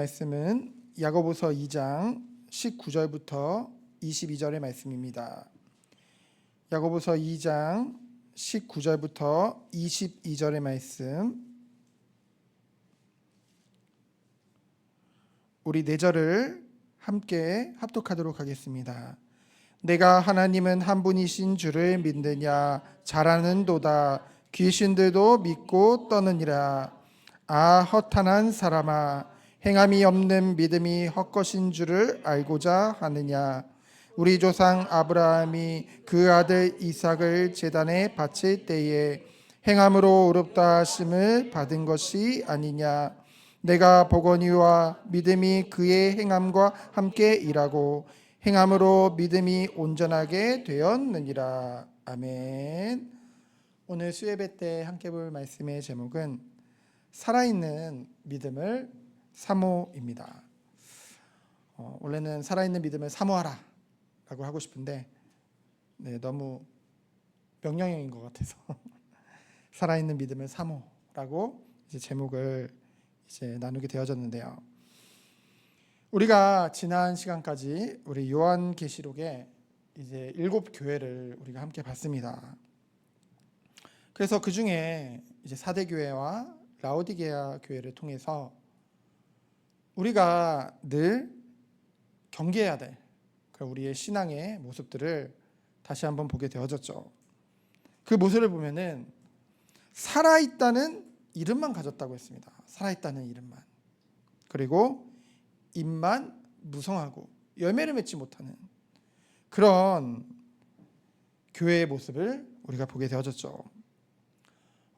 말씀은 야고보서 2장 19절부터 22절의 말씀입니다. 야고보서 2장 19절부터 22절의 말씀, 우리 4절을 함께 합독하도록 하겠습니다. 내가 하나님은 한 분이신 줄을 믿느냐? 잘하는도다. 귀신들도 믿고 떠느니라. 아, 허탄한 사람아, 행함이 없는 믿음이 헛것인 줄을 알고자 하느냐? 우리 조상 아브라함이 그 아들 이삭을 제단에 바칠 때에 행함으로 의롭다 하심을 받은 것이 아니냐? 내가 보거니와 믿음이 그의 행함과 함께 일하고 행함으로 믿음이 온전하게 되었느니라. 아멘. 오늘 수예배 때 함께 볼 말씀의 제목은 살아있는 믿음을 사모입니다. 원래는 살아있는 믿음을 사모하라 라고 하고 싶은데 너무 명령형인 것 같아서 살아있는 믿음을 사모라고 이제 제목을 이제 나누게 되어졌는데요. 우리가 지난 시간까지 우리 요한계시록에 이제 7교회를 우리가 함께 봤습니다. 그래서 그 중에 이제 사대 교회와 라오디게아 교회를 통해서 우리가 늘 경계해야 될 우리의 신앙의 모습들을 다시 한번 보게 되어졌죠. 그 모습을 보면은 살아있다는 이름만 가졌다고 했습니다. 살아있다는 이름만. 그리고 입만 무성하고 열매를 맺지 못하는 그런 교회의 모습을 우리가 보게 되어졌죠.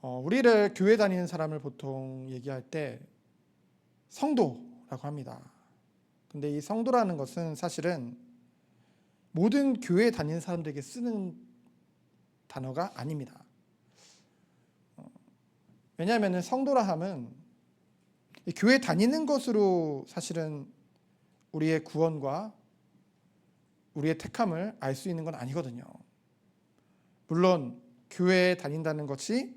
우리를 교회 다니는 사람을 보통 얘기할 때 성도라고 합니다. 근데 이 성도라는 것은 사실은 모든 교회 다니는 사람들에게 쓰는 단어가 아닙니다. 왜냐하면 성도라 함은 교회 다니는 것으로 사실은 우리의 구원과 우리의 택함을 알 수 있는 건 아니거든요. 물론 교회에 다닌다는 것이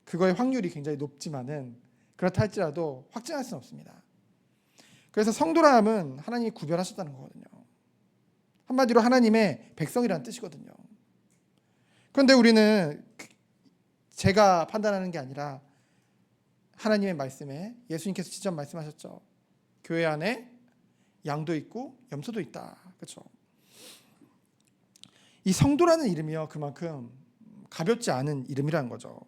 그거의 확률이 굉장히 높지만은 그렇다 할지라도 확증할 수는 없습니다. 그래서 성도라 함은 하나님이 구별하셨다는 거거든요. 한마디로 하나님의 백성이라는 뜻이거든요. 그런데 우리는 제가 판단하는 게 아니라 하나님의 말씀에 예수님께서 직접 말씀하셨죠. 교회 안에 양도 있고 염소도 있다. 그렇죠? 이 성도라는 이름이요, 그만큼 가볍지 않은 이름이라는 거죠.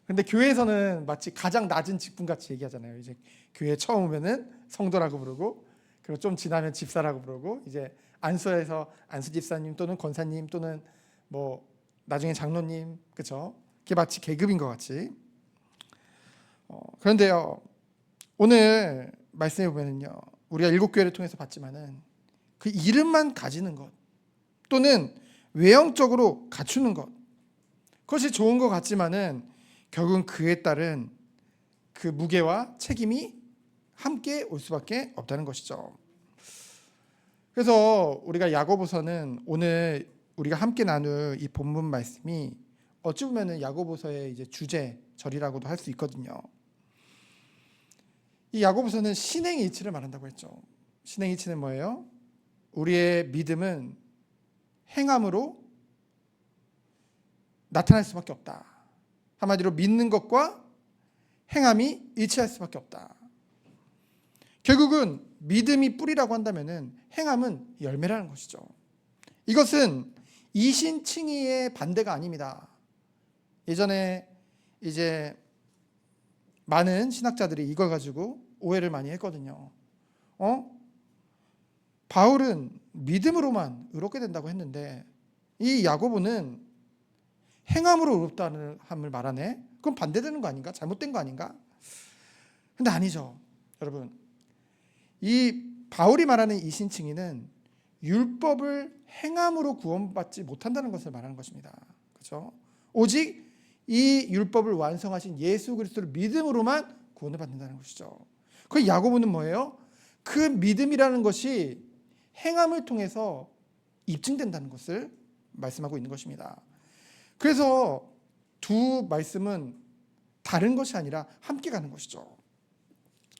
근데 교회에서는 마치 가장 낮은 직분같이 얘기하잖아요. 이제 교회 처음 오면은 성도라고 부르고, 그리고 좀 지나면 집사라고 부르고, 이제 안수에서 안수 집사님 또는 권사님 또는 뭐 나중에 장로님, 그렇죠? 그게 마치 계급인 것 같이. 그런데요, 오늘 말씀해 보면은요, 우리가 7교회를 통해서 봤지만은 그 이름만 가지는 것 또는 외형적으로 갖추는 것, 그것이 좋은 것 같지만은 결국은 그에 따른 그 무게와 책임이 함께 올 수밖에 없다는 것이죠. 그래서 우리가 야고보서는 오늘 우리가 함께 나눌 이 본문 말씀이 어찌 보면은 야고보서의 이제 주제절이라고도 할 수 있거든요. 이 야고보서는 신행의 이치를 말한다고 했죠. 신행의 이치는 뭐예요? 우리의 믿음은 행함으로 나타날 수밖에 없다. 한마디로 믿는 것과 행함이 일치할 수밖에 없다. 결국은 믿음이 뿌리라고 한다면은 행함은 열매라는 것이죠. 이것은 이신칭의의 반대가 아닙니다. 예전에 이제 많은 신학자들이 이걸 가지고 오해를 많이 했거든요. 바울은 믿음으로만 의롭게 된다고 했는데 이 야고보는 행함으로 의롭다는 함을 말하네. 그럼 반대되는 거 아닌가? 잘못된 거 아닌가? 근데 아니죠. 여러분, 이 바울이 말하는 이신칭의는 율법을 행함으로 구원받지 못한다는 것을 말하는 것입니다. 그렇죠? 오직 이 율법을 완성하신 예수 그리스도를 믿음으로만 구원을 받는다는 것이죠. 그 야고보는 뭐예요? 그 믿음이라는 것이 행함을 통해서 입증된다는 것을 말씀하고 있는 것입니다. 그래서 두 말씀은 다른 것이 아니라 함께 가는 것이죠.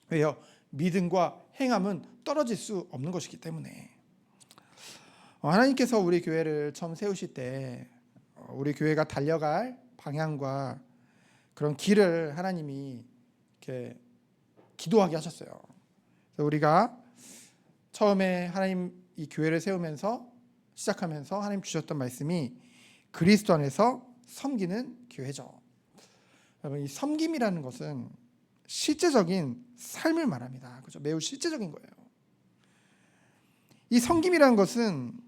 왜요? 믿음과 행함은 떨어질 수 없는 것이기 때문에 하나님께서 우리 교회를 처음 세우실 때 우리 교회가 달려갈 방향과 그런 길을 하나님이 이렇게 기도하게 하셨어요. 그래서 우리가 처음에 하나님 이 교회를 세우면서 시작하면서 하나님 주셨던 말씀이 그리스도 안에서 섬기는 교회죠. 여러분, 이 섬김이라는 것은 실제적인 삶을 말합니다. 그렇죠? 매우 실제적인 거예요. 이 섬김이라는 것은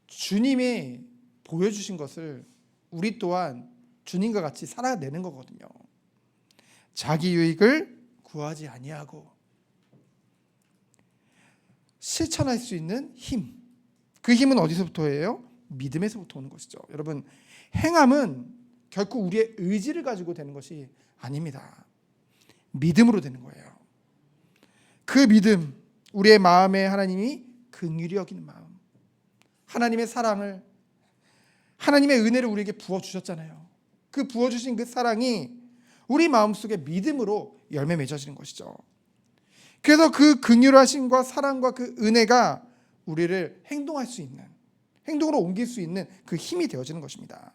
주님이 보여주신 것을 우리 또한 주님과 같이 살아내는 거거든요. 자기 유익을 구하지 아니하고 실천할 수 있는 힘. 그 힘은 어디서부터예요? 믿음에서부터 오는 것이죠. 여러분, 행함은 결코 우리의 의지를 가지고 되는 것이 아닙니다. 믿음으로 되는 거예요. 그 믿음, 우리의 마음에 하나님이 긍휼히 여기는 마음, 하나님의 사랑을, 하나님의 은혜를 우리에게 부어주셨잖아요. 그 부어주신 그 사랑이 우리 마음속에 믿음으로 열매 맺어지는 것이죠. 그래서 그 긍휼하심과 사랑과 그 은혜가 우리를 행동할 수 있는, 행동으로 옮길 수 있는 그 힘이 되어지는 것입니다.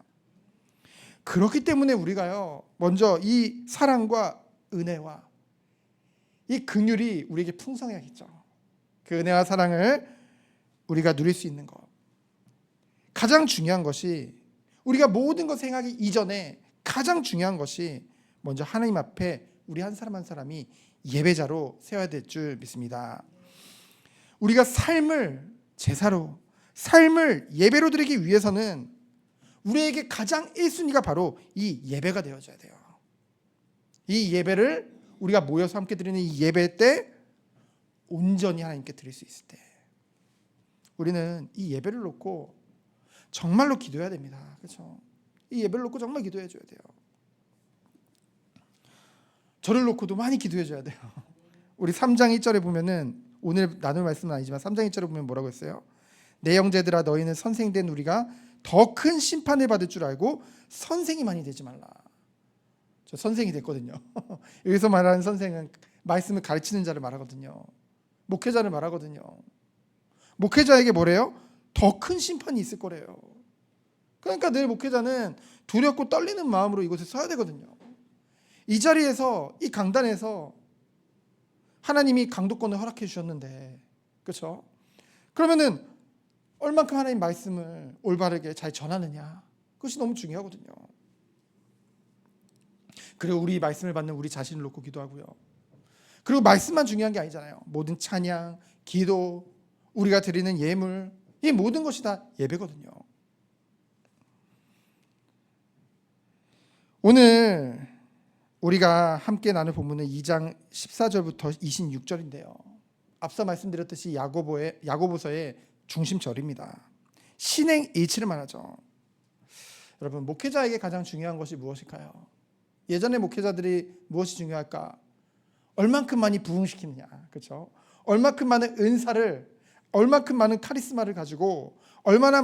그렇기 때문에 우리가요, 먼저 이 사랑과 은혜와 이 긍휼이 우리에게 풍성해야겠죠. 그 은혜와 사랑을 우리가 누릴 수 있는 것, 가장 중요한 것이, 우리가 모든 것을 행하기 이전에 가장 중요한 것이 먼저 하나님 앞에 우리 한 사람 한 사람이 예배자로 세워야 될 줄 믿습니다. 우리가 삶을 제사로, 삶을 예배로 드리기 위해서는 우리에게 가장 1순위가 바로 이 예배가 되어져야 돼요. 이 예배를 우리가 모여서 함께 드리는 이 예배 때 온전히 하나님께 드릴 수 있을 때 우리는 이 예배를 놓고 정말로 기도해야 됩니다. 그렇죠? 이 예배를 놓고 정말 기도해 줘야 돼요. 저를 놓고도 많이 기도해 줘야 돼요. 우리 3장 1절에 보면은, 오늘 나눌 말씀은 아니지만 3장 1절에 보면 뭐라고 했어요? 내 형제들아, 너희는 선생된 우리가 더 큰 심판을 받을 줄 알고 선생이 많이 되지 말라. 저 선생이 됐거든요. 여기서 말하는 선생은 말씀을 가르치는 자를 말하거든요. 목회자를 말하거든요. 목회자에게 뭐래요? 더 큰 심판이 있을 거래요. 그러니까 늘 목회자는 두렵고 떨리는 마음으로 이곳에 서야 되거든요. 이 자리에서, 이 강단에서 하나님이 강도권을 허락해 주셨는데, 그렇죠? 그러면은 얼만큼 하나님 말씀을 올바르게 잘 전하느냐, 그것이 너무 중요하거든요. 그리고 우리 말씀을 받는 우리 자신을 놓고 기도하고요. 그리고 말씀만 중요한 게 아니잖아요. 모든 찬양, 기도, 우리가 드리는 예물, 이 모든 것이 다 예배거든요. 오늘 우리가 함께 나눌 본문은 2장 14절부터 26절인데요. 앞서 말씀드렸듯이 야고보서의 중심절입니다. 신행 일치를 말하죠. 여러분, 목회자에게 가장 중요한 것이 무엇일까요? 예전에 목회자들이 무엇이 중요할까? 얼만큼 많이 부흥시키느냐, 그렇죠? 얼만큼 많은 은사를, 얼만큼 많은 카리스마를 가지고 얼마나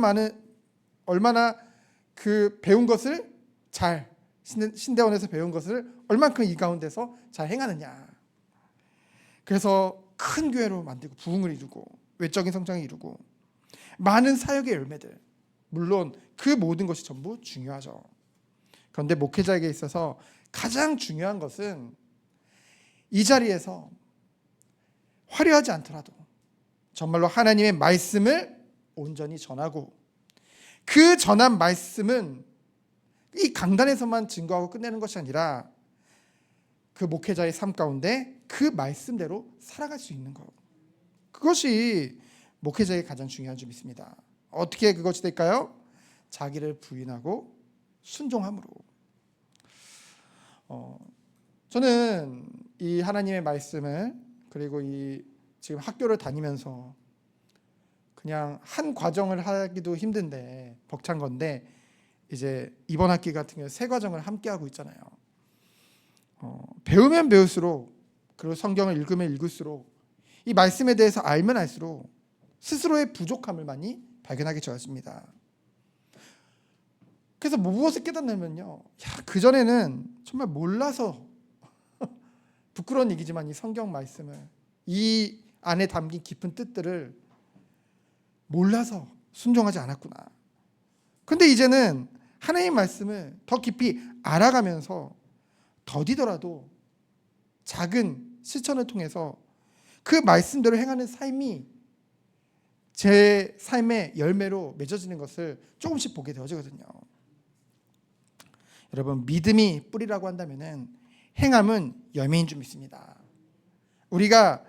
그 배운 것을 잘, 신대원에서 배운 것을 얼만큼 이 가운데서 잘 행하느냐. 그래서 큰 교회로 만들고 부흥을 이루고 외적인 성장을 이루고 많은 사역의 열매들, 물론 그 모든 것이 전부 중요하죠. 그런데 목회자에게 있어서 가장 중요한 것은 이 자리에서 화려하지 않더라도 정말로 하나님의 말씀을 온전히 전하고, 그 전한 말씀은 이 강단에서만 증거하고 끝내는 것이 아니라 그 목회자의 삶 가운데 그 말씀대로 살아갈 수 있는 것, 그것이 목회자의 가장 중요한 줄 믿습니다. 어떻게 그것이 될까요? 자기를 부인하고 순종함으로. 저는 이 하나님의 말씀을, 그리고 이 지금 학교를 다니면서 그냥 한 과정을 하기도 힘든데, 벅찬 건데, 이제 이번 학기 같은 경우에 세 과정을 함께 하고 있잖아요. 배우면 배울수록, 그리고 성경을 읽으면 읽을수록, 이 말씀에 대해서 알면 알수록 스스로의 부족함을 많이 발견하게 되었습니다. 그래서 무엇을 깨닫냐면요, 그전에는 정말 몰라서 부끄러운 얘기지만 이 성경 말씀을 이 안에 담긴 깊은 뜻들을 몰라서 순종하지 않았구나. 근데 이제는 하나님의 말씀을 더 깊이 알아가면서 더디더라도 작은 실천을 통해서 그 말씀대로 행하는 삶이 제 삶의 열매로 맺어지는 것을 조금씩 보게 되어지거든요. 여러분, 믿음이 뿌리라고 한다면은 행함은 열매인 줄 믿습니다. 우리가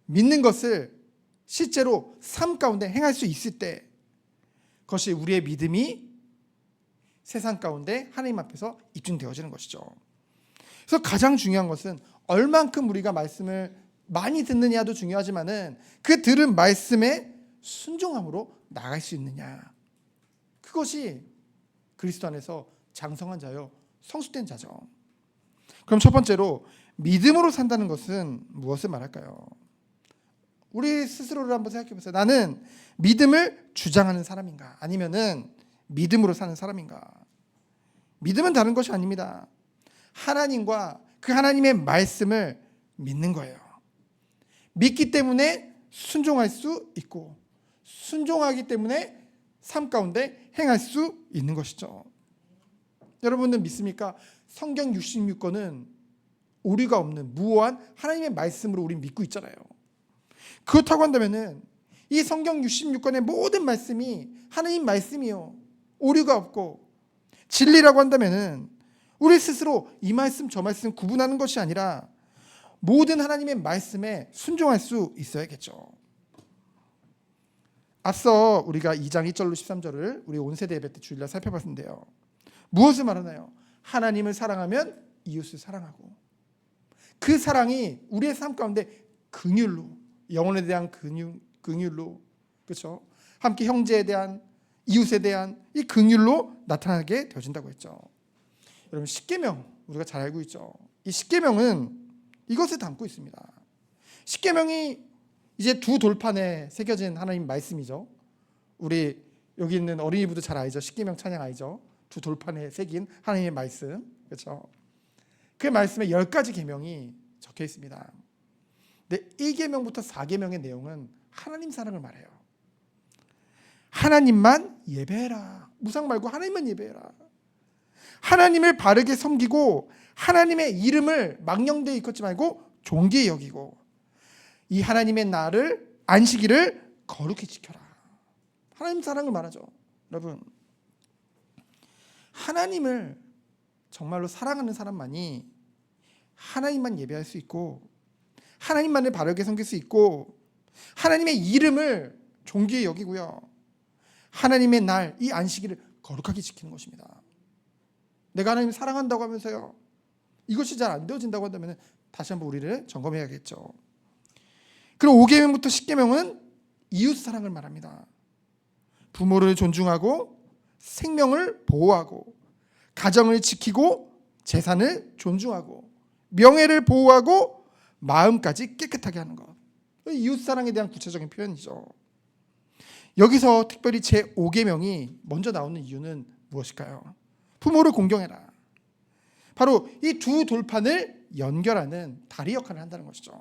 믿는 것을 실제로 삶 가운데 행할 수 있을 때 그것이 우리의 믿음이 세상 가운데 하나님 앞에서 입증되어지는 것이죠. 그래서 가장 중요한 것은 얼만큼 우리가 말씀을 많이 듣느냐도 중요하지만은 그 들은 말씀에 순종함으로 나아갈 수 있느냐. 그것이 그리스도 안에서 장성한 자요 성숙된 자죠. 그럼 첫 번째로 믿음으로 산다는 것은 무엇을 말할까요? 우리 스스로를 한번 생각해 보세요. 나는 믿음을 주장하는 사람인가? 아니면은 믿음으로 사는 사람인가? 믿음은 다른 것이 아닙니다. 하나님과 그 하나님의 말씀을 믿는 거예요. 믿기 때문에 순종할 수 있고 순종하기 때문에 삶 가운데 행할 수 있는 것이죠. 여러분은 믿습니까? 성경 66권은 오류가 없는 무오한 하나님의 말씀으로 우리 믿고 있잖아요. 그렇다고 한다면은 이 성경 66권의 모든 말씀이 하나님 말씀이요. 오류가 없고 진리라고 한다면은 우리 스스로 이 말씀 저 말씀 구분하는 것이 아니라 모든 하나님의 말씀에 순종할 수 있어야겠죠. 앞서 우리가 2장 1절로 13절을 우리 온세대 예배 때 주일날 살펴봤는데요. 무엇을 말하나요? 하나님을 사랑하면 이웃을 사랑하고 그 사랑이 우리의 삶 가운데 긍휼로 영혼에 대한 긍휼로 그렇죠? 함께 형제에 대한 이웃에 대한 이 긍휼로 나타나게 되어진다고 했죠. 여러분 십계명 우리가 잘 알고 있죠. 이 십계명은 이것을 담고 있습니다. 십계명이 이제 두 돌판에 새겨진 하나님 말씀이죠. 우리 여기 있는 어린이부도 잘 알죠. 십계명 찬양 알죠. 두 돌판에 새긴 하나님의 말씀 그렇죠. 그 말씀에 10가지 계명이 적혀 있습니다. 근데 1계명부터 4계명의 내용은 하나님 사랑을 말해요. 하나님만 예배해라. 무상 말고 하나님만 예배해라. 하나님을 바르게 섬기고 하나님의 이름을 망령되이 일컫지 말고 존귀히 여기고 이 하나님의 날을 안식일을 거룩히 지켜라. 하나님 사랑을 말하죠. 여러분 하나님을 정말로 사랑하는 사람만이 하나님만 예배할 수 있고 하나님만을 바르게 섬길 수 있고 하나님의 이름을 존귀히 여기고요. 하나님의 날, 이 안식일을 거룩하게 지키는 것입니다. 내가 하나님을 사랑한다고 하면서요. 이것이 잘 안 되어진다고 한다면 다시 한번 우리를 점검해야겠죠. 그리고 5계명부터 10계명은 이웃 사랑을 말합니다. 부모를 존중하고 생명을 보호하고 가정을 지키고 재산을 존중하고 명예를 보호하고 마음까지 깨끗하게 하는 것. 이웃 사랑에 대한 구체적인 표현이죠. 여기서 특별히 제5계명이 먼저 나오는 이유는 무엇일까요? 부모를 공경해라. 바로 이 두 돌판을 연결하는 다리 역할을 한다는 것이죠.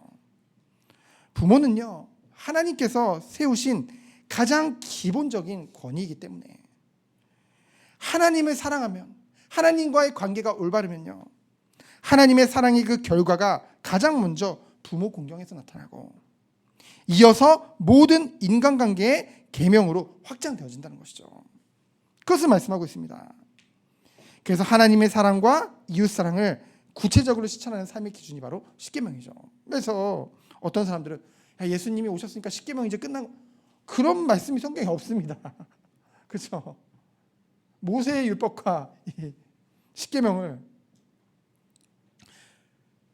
부모는요, 하나님께서 세우신 가장 기본적인 권위이기 때문에 하나님을 사랑하면 하나님과의 관계가 올바르면요, 하나님의 사랑의 그 결과가 가장 먼저 부모 공경에서 나타나고 이어서 모든 인간관계의 계명으로 확장되어진다는 것이죠. 그것을 말씀하고 있습니다. 그래서 하나님의 사랑과 이웃 사랑을 구체적으로 실천하는 삶의 기준이 바로 십계명이죠. 그래서 어떤 사람들은 예수님이 오셨으니까 십계명 이제 끝난 그런 말씀이 성경에 없습니다. 그렇죠? 모세의 율법과 십계명을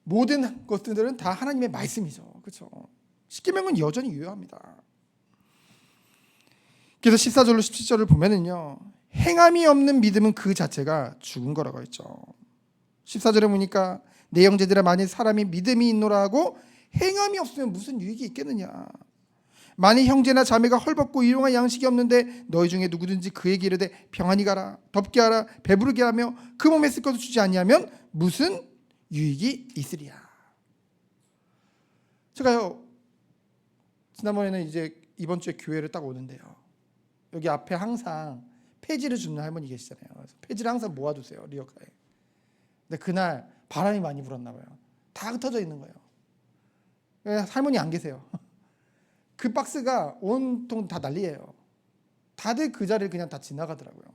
모든 것들은 다 하나님의 말씀이죠. 그렇죠? 십계명은 여전히 유효합니다. 그래서 14절로 17절을 보면은요, 행함이 없는 믿음은 그 자체가 죽은 거라고 했죠. 14절에 보니까 내 형제들아 만일 사람이 믿음이 있노라 하고 행함이 없으면 무슨 유익이 있겠느냐. 만일 형제나 자매가 헐벗고 일용할 양식이 없는데 너희 중에 누구든지 그에게 이르되 평안히 가라 덥게 하라 배부르게 하며 그 몸에 쓸 것을 주지 아니하면 무슨 유익이 있으리야. 제가요 지난번에는 이제 이번 주에 교회를 딱 오는데요. 여기 앞에 항상 폐지를 주는 할머니 계시잖아요. 그래서 폐지를 항상 모아두세요, 리어카에. 근데 그날 바람이 많이 불었나 봐요. 다 흩어져 있는 거예요. 할머니 안 계세요. 그 박스가 온통 다 난리예요. 다들 그 자리를 그냥 다 지나가더라고요.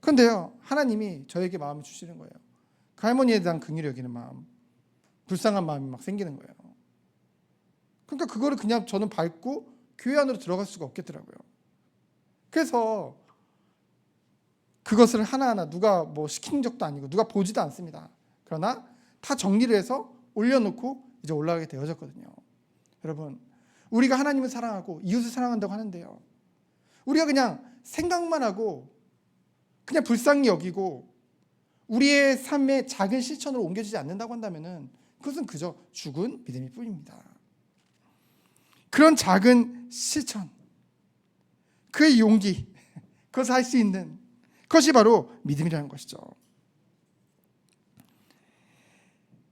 그런데요, 하나님이 저에게 마음을 주시는 거예요. 그 할머니에 대한 긍휼히 여기는 마음, 불쌍한 마음이 막 생기는 거예요. 그러니까 그거를 그냥 저는 밟고 교회 안으로 들어갈 수가 없겠더라고요. 그래서 그것을 하나하나 누가 뭐 시킨 적도 아니고 누가 보지도 않습니다. 그러나 다 정리를 해서 올려놓고 이제 올라가게 되어졌거든요. 여러분, 우리가 하나님을 사랑하고 이웃을 사랑한다고 하는데요, 우리가 그냥 생각만 하고 그냥 불쌍히 여기고 우리의 삶의 작은 실천으로 옮겨지지 않는다고 한다면 그것은 그저 죽은 믿음일 뿐입니다. 그런 작은 실천, 그의 용기, 그것을 할 수 있는 그것이 바로 믿음이라는 것이죠.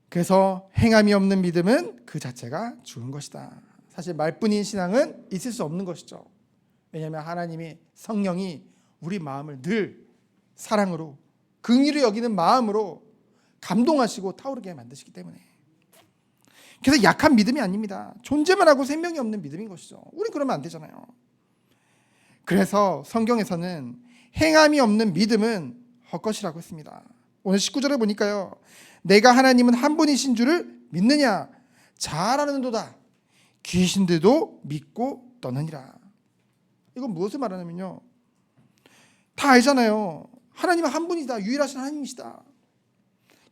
그래서 행함이 없는 믿음은 그 자체가 죽은 것이다. 사실 말뿐인 신앙은 있을 수 없는 것이죠. 왜냐하면 하나님이, 성령이 우리 마음을 늘 사랑으로, 긍휼히 여기는 마음으로 감동하시고 타오르게 만드시기 때문에. 그래서 약한 믿음이 아닙니다. 존재만 하고 생명이 없는 믿음인 것이죠. 우리 그러면 안 되잖아요. 그래서 성경에서는 행함이 없는 믿음은 헛것이라고 했습니다. 오늘 19절에 보니까요, 내가 하나님은 한 분이신 줄을 믿느냐? 잘 아는도다. 귀신들도 믿고 떠느니라. 이건 무엇을 말하냐면요, 다 알잖아요. 하나님은 한 분이다. 유일하신 하나님이시다.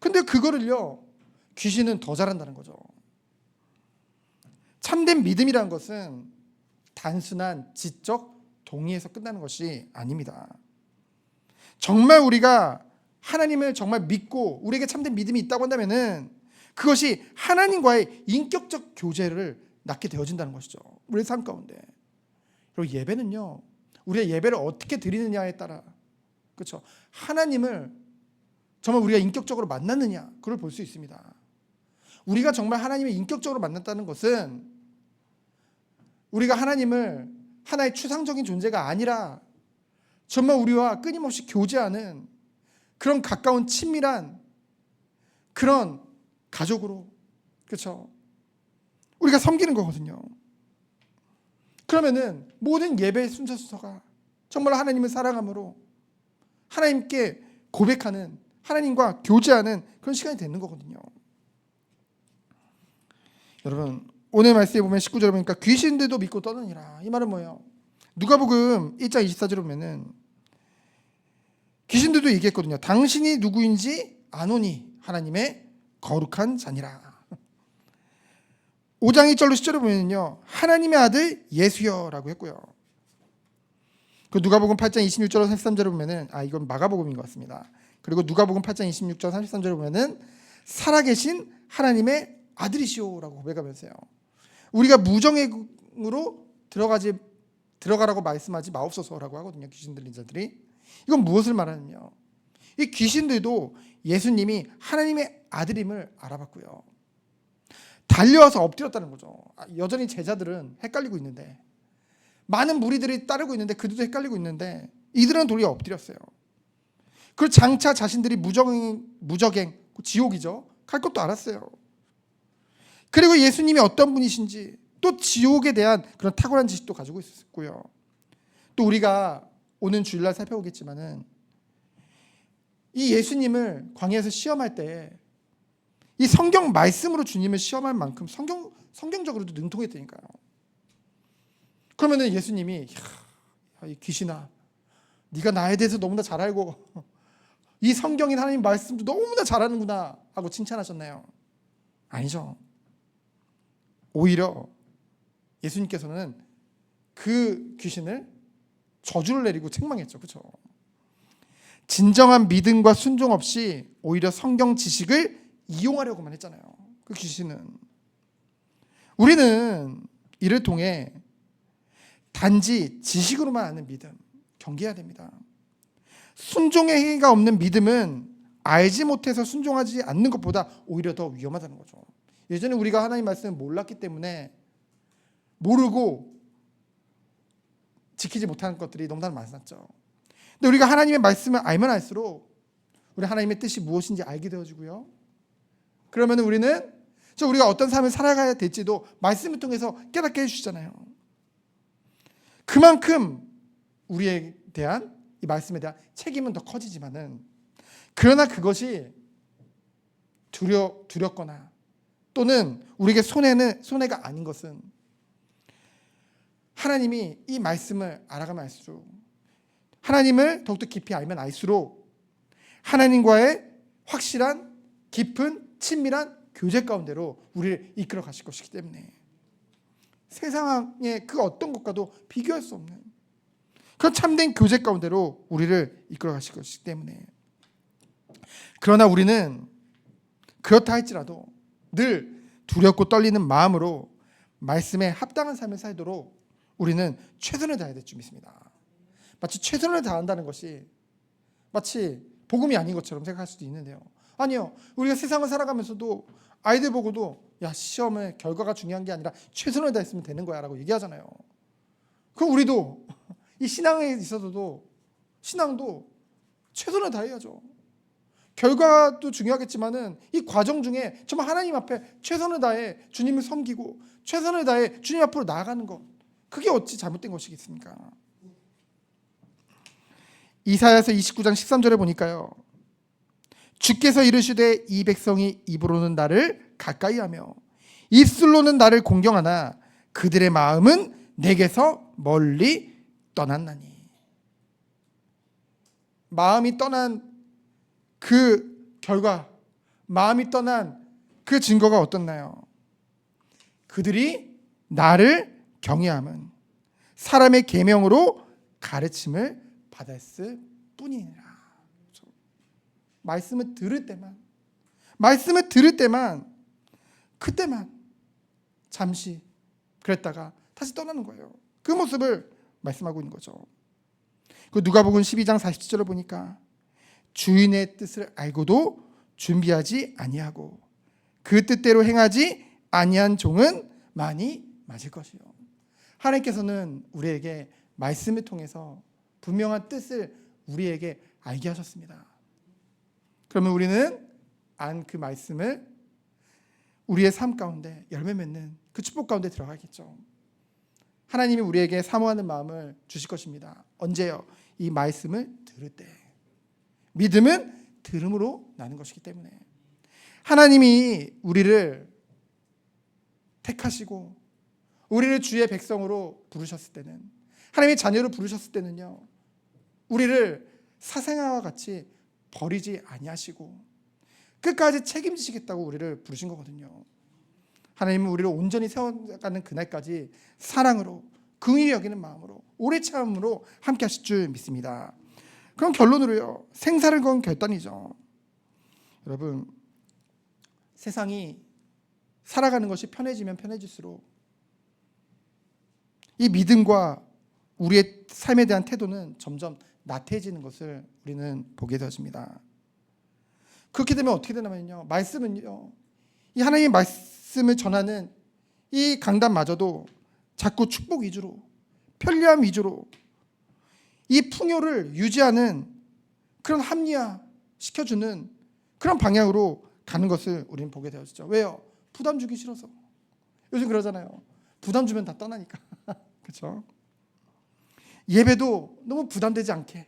근데 그거를요, 귀신은 더 잘한다는 거죠. 참된 믿음이라는 것은 단순한 지적 동의에서 끝나는 것이 아닙니다. 정말 우리가 하나님을 정말 믿고 우리에게 참된 믿음이 있다고 한다면은 그것이 하나님과의 인격적 교제를 낳게 되어진다는 것이죠. 우리의 삶 가운데. 그리고 예배는요, 우리의 예배를 어떻게 드리느냐에 따라, 그렇죠, 하나님을 정말 우리가 인격적으로 만났느냐, 그걸 볼 수 있습니다. 우리가 정말 하나님을 인격적으로 만났다는 것은 우리가 하나님을 하나의 추상적인 존재가 아니라 정말 우리와 끊임없이 교제하는 그런 가까운 친밀한 그런 가족으로, 그렇죠, 우리가 섬기는 거거든요. 그러면은 모든 예배의 순서가 정말 하나님을 사랑함으로 하나님께 고백하는, 하나님과 교제하는 그런 시간이 되는 거거든요. 여러분, 오늘 말씀에 보면 19절에 보니까 귀신들도 믿고 떠느니라. 이 말은 뭐예요? 누가복음 1장 24절에 보면은 귀신들도 얘기했거든요. 당신이 누구인지 아노니 하나님의 거룩한 자니라. 5장 1절로 10절에 보면요, 하나님의 아들 예수여라고 했고요. 그 누가복음 8장 26절로 33절에 보면은, 이건 마가복음인 것 같습니다. 그리고 누가복음 8장 26절 33절에 보면은 살아계신 하나님의 아들이시오라고 고백하면서요, 우리가 무정액으로 들어가라고 말씀하지 마옵소서라고 하거든요. 귀신 들린 자들이. 이건 무엇을 말하냐면요, 이 귀신들도 예수님이 하나님의 아들임을 알아봤고요, 달려와서 엎드렸다는 거죠. 여전히 제자들은 헷갈리고 있는데, 많은 무리들이 따르고 있는데 그들도 헷갈리고 있는데 이들은 도리어 엎드렸어요. 그리고 장차 자신들이 무적행, 지옥이죠, 갈 것도 알았어요. 그리고 예수님이 어떤 분이신지, 또 지옥에 대한 그런 탁월한 지식도 가지고 있었고요. 또 우리가 오는 주일날 살펴보겠지만은 이 예수님을 광야에서 시험할 때 이 성경 말씀으로 주님을 시험할 만큼 성경적으로도 능통했다니까요. 그러면은 예수님이, 이 귀신아, 네가 나에 대해서 너무나 잘 알고 이 성경인 하나님 말씀도 너무나 잘하는구나 하고 칭찬하셨나요? 아니죠. 오히려 예수님께서는 그 귀신을 저주를 내리고 책망했죠. 그렇죠? 진정한 믿음과 순종 없이 오히려 성경 지식을 이용하려고만 했잖아요. 그 귀신은. 우리는 이를 통해 단지 지식으로만 아는 믿음 경계해야 됩니다. 순종의 행위가 없는 믿음은 알지 못해서 순종하지 않는 것보다 오히려 더 위험하다는 거죠. 예전에 우리가 하나님 말씀을 몰랐기 때문에 모르고 지키지 못하는 것들이 너무나 많았죠. 근데 우리가 하나님의 말씀을 알면 알수록 우리 하나님의 뜻이 무엇인지 알게 되어지고요. 그러면 우리는 우리가 어떤 삶을 살아가야 될지도 말씀을 통해서 깨닫게 해주시잖아요. 그만큼 우리에 대한 이 말씀에 대한 책임은 더 커지지만은, 그러나 그것이 두렵거나 또는 우리에게 손해가 아닌 것은, 하나님이 이 말씀을 알아가면 알수록, 하나님을 더욱더 깊이 알면 알수록 하나님과의 확실한 깊은 친밀한 교제 가운데로 우리를 이끌어 가실 것이기 때문에, 세상의 그 어떤 것과도 비교할 수 없는 그런 참된 교제 가운데로 우리를 이끌어 가실 것이기 때문에, 그러나 우리는 그렇다 할지라도 늘 두렵고 떨리는 마음으로 말씀에 합당한 삶을 살도록 우리는 최선을 다해야 될 줄 믿습니다. 마치 최선을 다한다는 것이 마치 복음이 아닌 것처럼 생각할 수도 있는데요. 아니요. 우리가 세상을 살아가면서도 아이들 보고도 야, 시험의 결과가 중요한 게 아니라 최선을 다했으면 되는 거야 라고 얘기하잖아요. 그럼 우리도 이 신앙에 있어서도, 신앙도 최선을 다해야죠. 결과도 중요하겠지만은 이 과정 중에 정말 하나님 앞에 최선을 다해 주님을 섬기고 최선을 다해 주님 앞으로 나아가는 것, 그게 어찌 잘못된 것이겠습니까? 이사야서 29장 13절에 보니까요, 주께서 이르시되 이 백성이 입으로는 나를 가까이하며 입술로는 나를 공경하나 그들의 마음은 내게서 멀리 떠났나니. 마음이 떠난 그 결과, 마음이 떠난 그 증거가 어떻나요? 그들이 나를 경외함은 사람의 계명으로 가르침을 받았을 뿐이니라. 말씀을 들을 때만 그때만 잠시 그랬다가 다시 떠나는 거예요. 그 모습을 말씀하고 있는 거죠. 그 누가복음 12장 47절을 보니까 주인의 뜻을 알고도 준비하지 아니하고 그 뜻대로 행하지 아니한 종은 많이 맞을 것이요. 하나님께서는 우리에게 말씀을 통해서 분명한 뜻을 우리에게 알게 하셨습니다. 그러면 우리는 안 그 말씀을 우리의 삶 가운데 열매 맺는 그 축복 가운데 들어가겠죠. 하나님이 우리에게 사모하는 마음을 주실 것입니다. 언제요? 이 말씀을 들을 때. 믿음은 들음으로 나는 것이기 때문에, 하나님이 우리를 택하시고 우리를 주의 백성으로 부르셨을 때는, 하나님의 자녀로 부르셨을 때는요, 우리를 사생아와 같이 버리지 아니하시고 끝까지 책임지시겠다고 우리를 부르신 거거든요. 하나님은 우리를 온전히 세워가는 그날까지 사랑으로, 긍휼히 여기는 마음으로, 오래 참음으로 함께 하실 줄 믿습니다. 그럼 결론으로요, 생사를 건 결단이죠. 여러분, 세상이 살아가는 것이 편해지면 편해질수록 이 믿음과 우리의 삶에 대한 태도는 점점 나태해지는 것을 우리는 보게 되어집니다. 그렇게 되면 어떻게 되냐면요, 말씀은요, 이 하나님의 말씀을 전하는 이 강단마저도 자꾸 축복 위주로, 편리함 위주로 이 풍요를 유지하는 그런 합리화시켜주는 그런 방향으로 가는 것을 우리는 보게 되어지죠. 왜요? 부담 주기 싫어서. 요즘 그러잖아요. 부담 주면 다 떠나니까. 그렇죠? 예배도 너무 부담되지 않게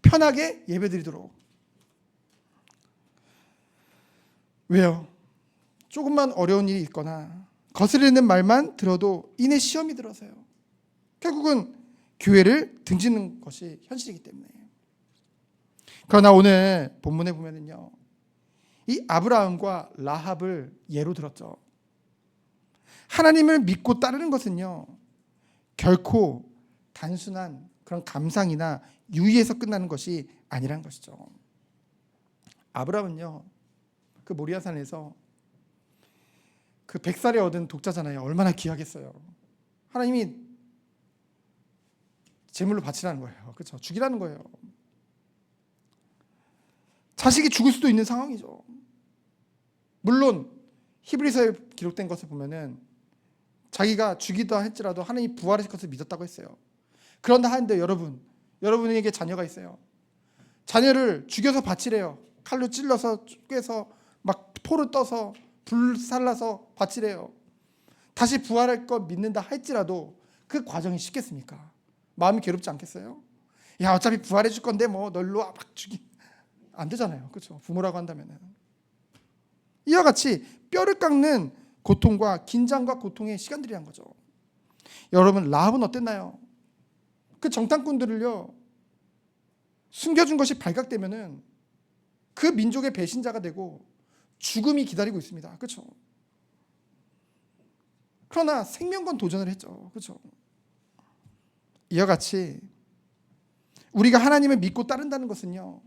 편하게 예배드리도록. 왜요? 조금만 어려운 일이 있거나 거스르는 말만 들어도 이내 시험이 들어서요, 결국은 교회를 등지는 것이 현실이기 때문에. 그러나 오늘 본문에 보면은요, 이 아브라함과 라합을 예로 들었죠. 하나님을 믿고 따르는 것은요, 결코 단순한 그런 감상이나 유의에서 끝나는 것이 아니라는 것이죠. 아브라함은요, 그 모리아산에서 그 100살에 얻은 독자잖아요. 얼마나 귀하겠어요. 하나님이 제물로 바치라는 거예요. 그렇죠? 죽이라는 거예요. 자식이 죽을 수도 있는 상황이죠. 물론 히브리서에 기록된 것을 보면은 자기가 죽이다 할지라도 하나님이 부활하실 것을 믿었다고 했어요. 그런다 하는데 여러분에게 자녀가 있어요. 자녀를 죽여서 바치래요. 칼로 찔러서 쪼개서 막 포를 떠서 불살라서 바치래요. 다시 부활할 것 믿는다 할지라도 그 과정이 쉽겠습니까? 마음이 괴롭지 않겠어요? 야, 어차피 부활해 줄 건데 뭐 널로 막 죽이 안 되잖아요. 그렇죠? 부모라고 한다면은. 이와 같이 뼈를 깎는 고통과 긴장과 고통의 시간들이란 거죠. 여러분, 라합은 어땠나요? 그 정탐꾼들을요, 숨겨준 것이 발각되면은 그 민족의 배신자가 되고 죽음이 기다리고 있습니다. 그렇죠? 그러나 생명건 도전을 했죠. 그렇죠? 이와 같이 우리가 하나님을 믿고 따른다는 것은요,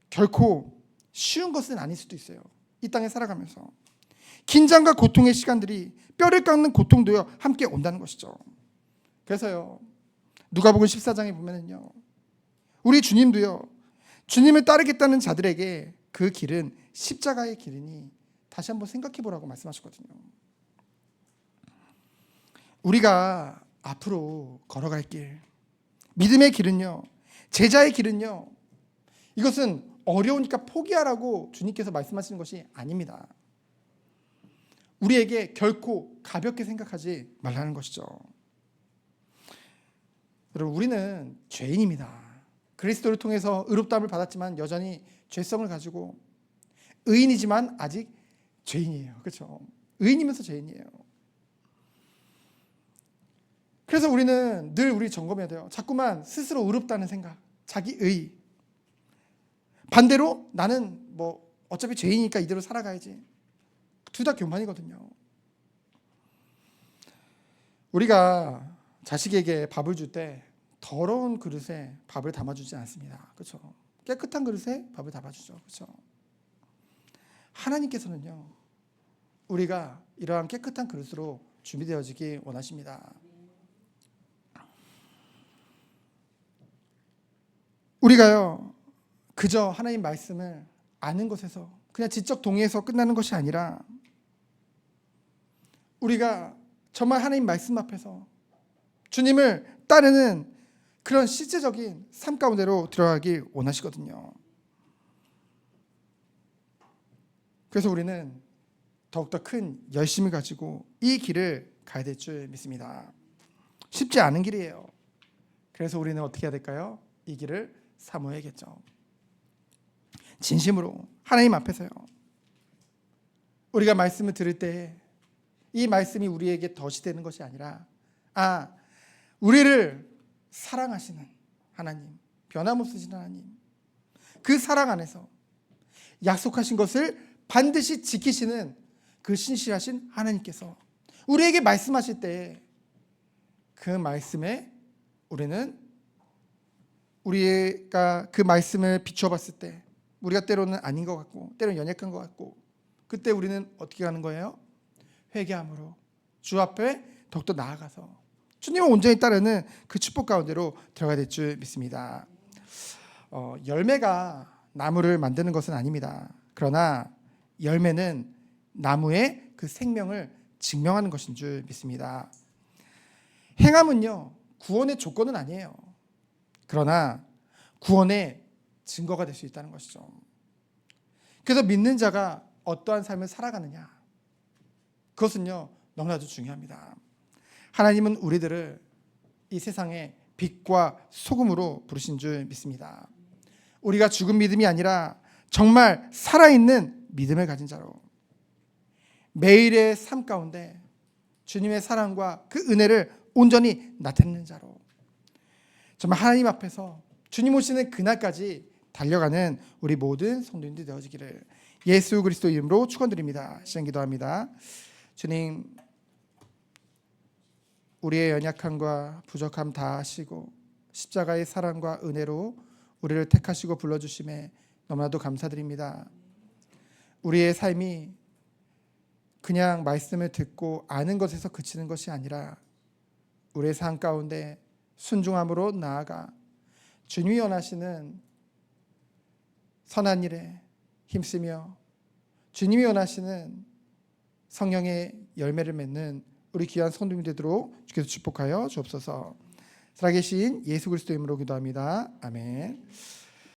결코 쉬운 것은 아닐 수도 있어요. 이 땅에 살아가면서 긴장과 고통의 시간들이, 뼈를 깎는 고통도요 함께 온다는 것이죠. 그래서요, 누가복음 14장에 보면은요, 우리 주님도요, 주님을 따르겠다는 자들에게 그 길은 십자가의 길이니 다시 한번 생각해 보라고 말씀하셨거든요. 우리가 앞으로 걸어갈 길, 믿음의 길은요, 제자의 길은요, 이것은 어려우니까 포기하라고 주님께서 말씀하시는 것이 아닙니다. 우리에게 결코 가볍게 생각하지 말라는 것이죠. 여러분, 우리는 죄인입니다. 그리스도를 통해서 의롭다함을 받았지만 여전히 죄성을 가지고, 의인이지만 아직 죄인이에요. 그렇죠? 의인이면서 죄인이에요. 그래서 우리는 늘 우리 점검해야 돼요. 자꾸만 스스로 의롭다는 생각, 자기의. 반대로 나는 뭐 어차피 죄인이니까 이대로 살아가야지. 둘 다 교만이거든요. 우리가 자식에게 밥을 줄 때 더러운 그릇에 밥을 담아주지 않습니다. 그렇죠? 깨끗한 그릇에 밥을 담아주죠. 그렇죠? 하나님께서는요, 우리가 이러한 깨끗한 그릇으로 준비되어지기 원하십니다. 우리가요, 그저 하나님 말씀을 아는 것에서 그냥 지적 동의해서 끝나는 것이 아니라, 우리가 정말 하나님 말씀 앞에서 주님을 따르는 그런 실제적인 삶 가운데로 들어가길 원하시거든요. 그래서 우리는 더욱더 큰 열심을 가지고 이 길을 가야 될 줄 믿습니다. 쉽지 않은 길이에요. 그래서 우리는 어떻게 해야 될까요? 이 길을 사모해야겠죠. 진심으로 하나님 앞에서요, 우리가 말씀을 들을 때 이 말씀이 우리에게 덫이 되는 것이 아니라, 우리를 사랑하시는 하나님, 변함없으신 하나님, 그 사랑 안에서 약속하신 것을 반드시 지키시는 그 신실하신 하나님께서 우리에게 말씀하실 때, 그 말씀에 우리가 그 말씀을 비추어 봤을 때 우리가 때로는 아닌 것 같고 때로는 연약한 것 같고, 그때 우리는 어떻게 하는 거예요? 회개함으로 주 앞에 더욱더 나아가서 주님을 온전히 따르는 그 축복 가운데로 들어가야 될 줄 믿습니다. 열매가 나무를 만드는 것은 아닙니다. 그러나 열매는 나무의 그 생명을 증명하는 것인 줄 믿습니다. 행함은요, 구원의 조건은 아니에요. 그러나 구원의 증거가 될 수 있다는 것이죠. 그래서 믿는 자가 어떠한 삶을 살아가느냐, 그것은요 너무나도 중요합니다. 하나님은 우리들을 이 세상의 빛과 소금으로 부르신 줄 믿습니다. 우리가 죽은 믿음이 아니라 정말 살아있는 믿음을 가진 자로, 매일의 삶 가운데 주님의 사랑과 그 은혜를 온전히 나타내는 자로, 정말 하나님 앞에서 주님 오시는 그날까지 달려가는 우리 모든 성도님들 되어지기를 예수 그리스도 이름으로 축원드립니다. 시간 기도합니다. 주님, 우리의 연약함과 부족함 다 아시고 십자가의 사랑과 은혜로 우리를 택하시고 불러주심에 너무나도 감사드립니다. 우리의 삶이 그냥 말씀을 듣고 아는 것에서 그치는 것이 아니라 우리의 삶 가운데 순종함으로 나아가 주님이 원하시는 선한 일에 힘쓰며 주님이 원하시는 성령의 열매를 맺는 우리 귀한 성도님 되도록 주께서 축복하여 주옵소서. 살아계신 예수 그리스도의 이름으로 기도합니다. 아멘.